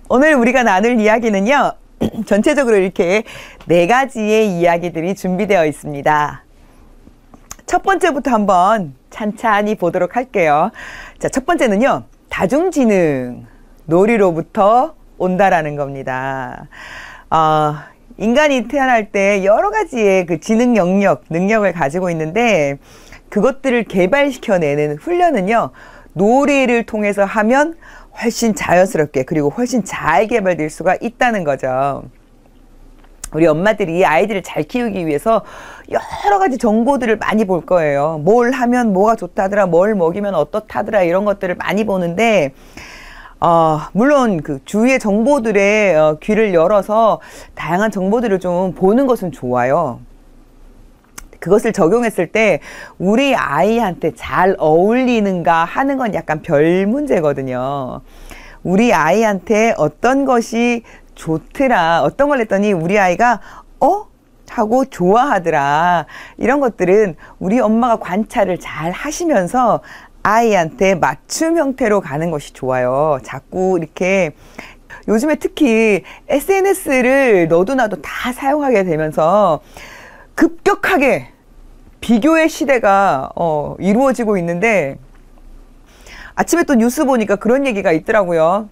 오늘 우리가 나눌 이야기는요. 전체적으로 이렇게 4가지의 이야기들이 준비되어 있습니다. 첫 번째부터 한번 찬찬히 보도록 할게요. 자, 첫 번째는요. 다중지능, 놀이로부터 온다라는 겁니다. 인간이 태어날 때 여러 가지의 그 지능 영역, 능력을 가지고 있는데 그것들을 개발시켜내는 훈련은요. 놀이를 통해서 하면 훨씬 자연스럽게 그리고 훨씬 잘 개발될 수가 있다는 거죠. 우리 엄마들이 아이들을 잘 키우기 위해서 여러 가지 정보들을 많이 볼 거예요. 뭘 하면 뭐가 좋다더라, 뭘 먹이면 어떻다더라 이런 것들을 많이 보는데 물론 그 주위의 정보들에 귀를 열어서 다양한 정보들을 좀 보는 것은 좋아요. 그것을 적용했을 때 우리 아이한테 잘 어울리는가 하는 건 약간 별 문제거든요. 우리 아이한테 어떤 것이 좋더라, 어떤 걸 했더니 우리 아이가 하고 좋아하더라, 이런 것들은 우리 엄마가 관찰을 잘 하시면서 아이한테 맞춤 형태로 가는 것이 좋아요. 자꾸 이렇게 요즘에 특히 SNS를 너도 나도 다 사용하게 되면서 급격하게 비교의 시대가 이루어지고 있는데 아침에 또 뉴스 보니까 그런 얘기가 있더라고요.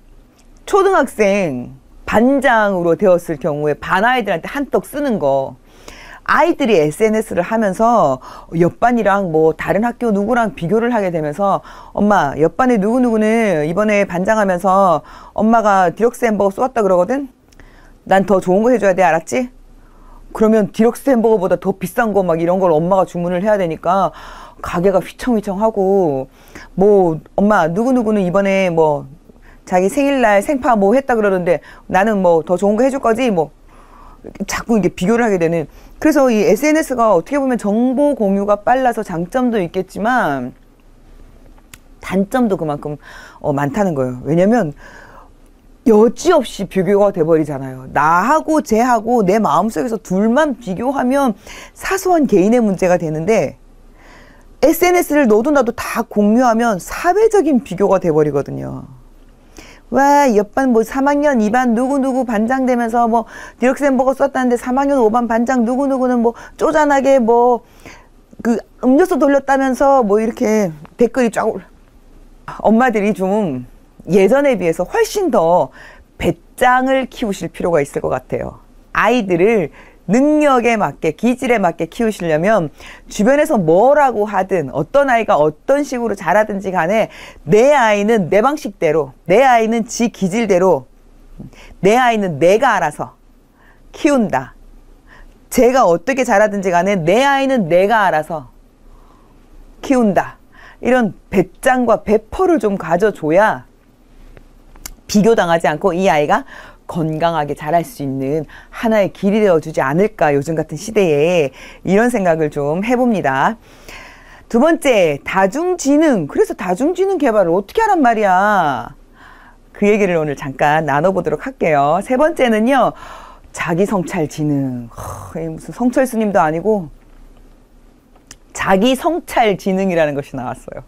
초등학생 반장으로 되었을 경우에 반 아이들한테 한턱 쓰는 거. 아이들이 SNS를 하면서 옆반이랑 뭐 다른 학교 누구랑 비교를 하게 되면서 엄마 옆반에 누구누구는 이번에 반장하면서 엄마가 디럭스 햄버거 쏘았다 그러거든. 난 더 좋은 거 해줘야 돼, 알았지? 그러면 디럭스 햄버거보다 더 비싼 거 막 이런 걸 엄마가 주문을 해야 되니까 가게가 휘청휘청하고, 뭐 엄마 누구누구는 이번에 뭐 자기 생일날 생파 뭐 했다 그러는데 나는 뭐 더 좋은 거 해줄 거지, 뭐 자꾸 이게 비교를 하게 되는. 그래서 이 SNS가 어떻게 보면 정보 공유가 빨라서 장점도 있겠지만 단점도 그만큼 많다는 거예요. 왜냐면 여지없이 비교가 돼버리잖아요. 나하고 쟤하고 내 마음속에서 둘만 비교하면 사소한 개인의 문제가 되는데 SNS를 너도 나도 다 공유하면 사회적인 비교가 돼버리거든요. 와, 옆반 뭐 3학년 2반 누구누구 반장 되면서 뭐 디럭스 햄버거 썼다는데 3학년 5반 반장 누구누구는 뭐 쪼잔하게 뭐 그 음료수 돌렸다면서 뭐 이렇게 댓글이 쫙 올라. 엄마들이 좀 예전에 비해서 훨씬 더 배짱을 키우실 필요가 있을 것 같아요. 아이들을 능력에 맞게, 기질에 맞게 키우시려면 주변에서 뭐라고 하든 어떤 아이가 어떤 식으로 자라든지 간에 내 아이는 내 방식대로, 내 아이는 지 기질대로, 내 아이는 내가 알아서 키운다. 제가 어떻게 자라든지 간에 내 아이는 내가 알아서 키운다. 이런 배짱과 배포를 좀 가져줘야 비교당하지 않고 이 아이가 건강하게 자랄 수 있는 하나의 길이 되어주지 않을까, 요즘 같은 시대에. 이런 생각을 좀 해봅니다. 두 번째, 다중지능. 그래서 다중지능 개발을 어떻게 하란 말이야. 그 얘기를 오늘 잠깐 나눠보도록 할게요. 세 번째는요, 자기성찰지능. 무슨 성철스님도 아니고 자기성찰지능이라는 것이 나왔어요.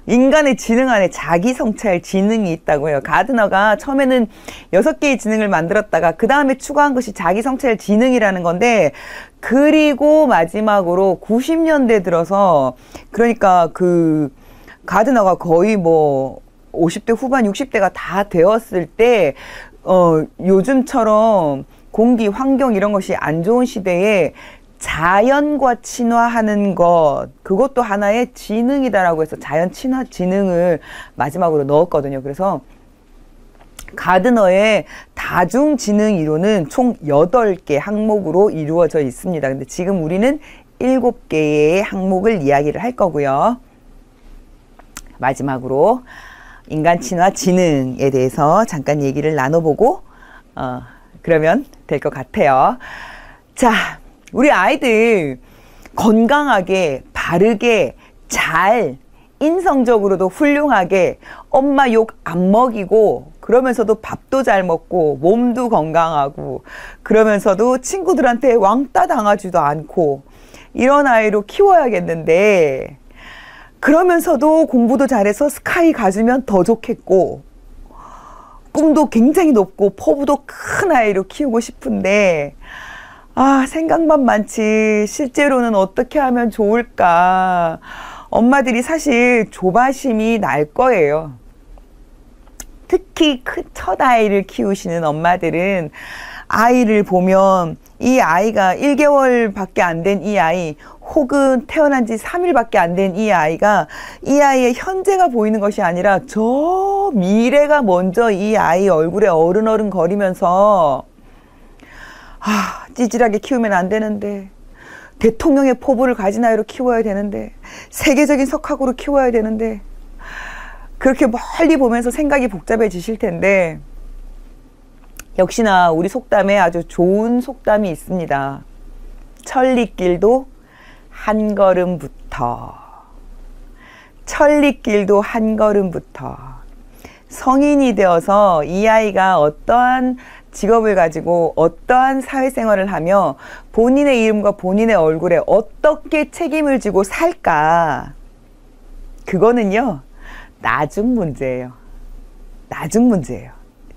인간의 지능 안에 자기성찰 지능이 있다고 해요. 가드너가 처음에는 6개의 지능을 만들었다가 그 다음에 추가한 것이 자기성찰 지능이라는 건데, 그리고 마지막으로 90년대 들어서, 그러니까 그 가드너가 거의 뭐 50대 후반 60대가 다 되었을 때 요즘처럼 공기, 환경 이런 것이 안 좋은 시대에 자연과 친화하는 것, 그것도 하나의 지능이다라고 해서 자연 친화 지능을 마지막으로 넣었거든요. 그래서 가드너의 다중지능 이론은 총 8개 항목으로 이루어져 있습니다. 근데 지금 우리는 7개의 항목을 이야기를 할 거고요. 마지막으로 인간 친화 지능에 대해서 잠깐 얘기를 나눠보고 그러면 될 것 같아요. 자, 우리 아이들 건강하게, 바르게, 잘, 인성적으로도 훌륭하게 엄마 욕 안 먹이고, 그러면서도 밥도 잘 먹고 몸도 건강하고, 그러면서도 친구들한테 왕따 당하지도 않고, 이런 아이로 키워야겠는데, 그러면서도 공부도 잘해서 스카이 가주면 더 좋겠고, 꿈도 굉장히 높고 포부도 큰 아이로 키우고 싶은데 생각만 많지 실제로는 어떻게 하면 좋을까. 엄마들이 사실 조바심이 날 거예요. 특히 큰 첫 아이를 키우시는 엄마들은 아이를 보면 이 아이가 1개월밖에 안 된 이 아이, 혹은 태어난 지 3일밖에 안 된 이 아이가 이 아이의 현재가 보이는 것이 아니라 저 미래가 먼저 이 아이 얼굴에 어른어른 거리면서 찌질하게 키우면 안 되는데, 대통령의 포부를 가진 아이로 키워야 되는데, 세계적인 석학으로 키워야 되는데, 그렇게 멀리 보면서 생각이 복잡해지실 텐데, 역시나 우리 속담에 아주 좋은 속담이 있습니다. 천리길도 한 걸음부터. 천리길도 한 걸음부터. 성인이 되어서 이 아이가 어떠한 직업을 가지고 어떠한 사회생활을 하며 본인의 이름과 본인의 얼굴에 어떻게 책임을 지고 살까. 그거는요, 나중 문제예요. 나중 문제예요.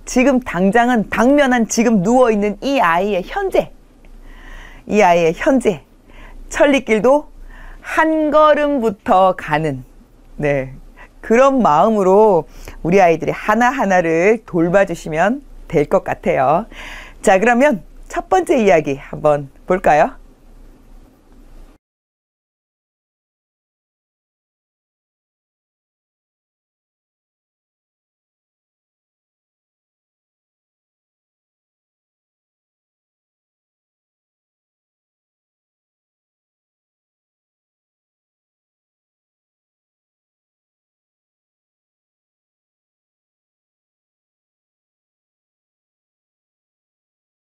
지금 당장은 당면한 지금 누워있는 이 아이의 현재, 이 아이의 현재, 천리길도 한 걸음부터 가는, 그런 마음으로 우리 아이들이 하나하나를 돌봐주시면 될 것 같아요. 자, 그러면 첫 번째 이야기 한번 볼까요?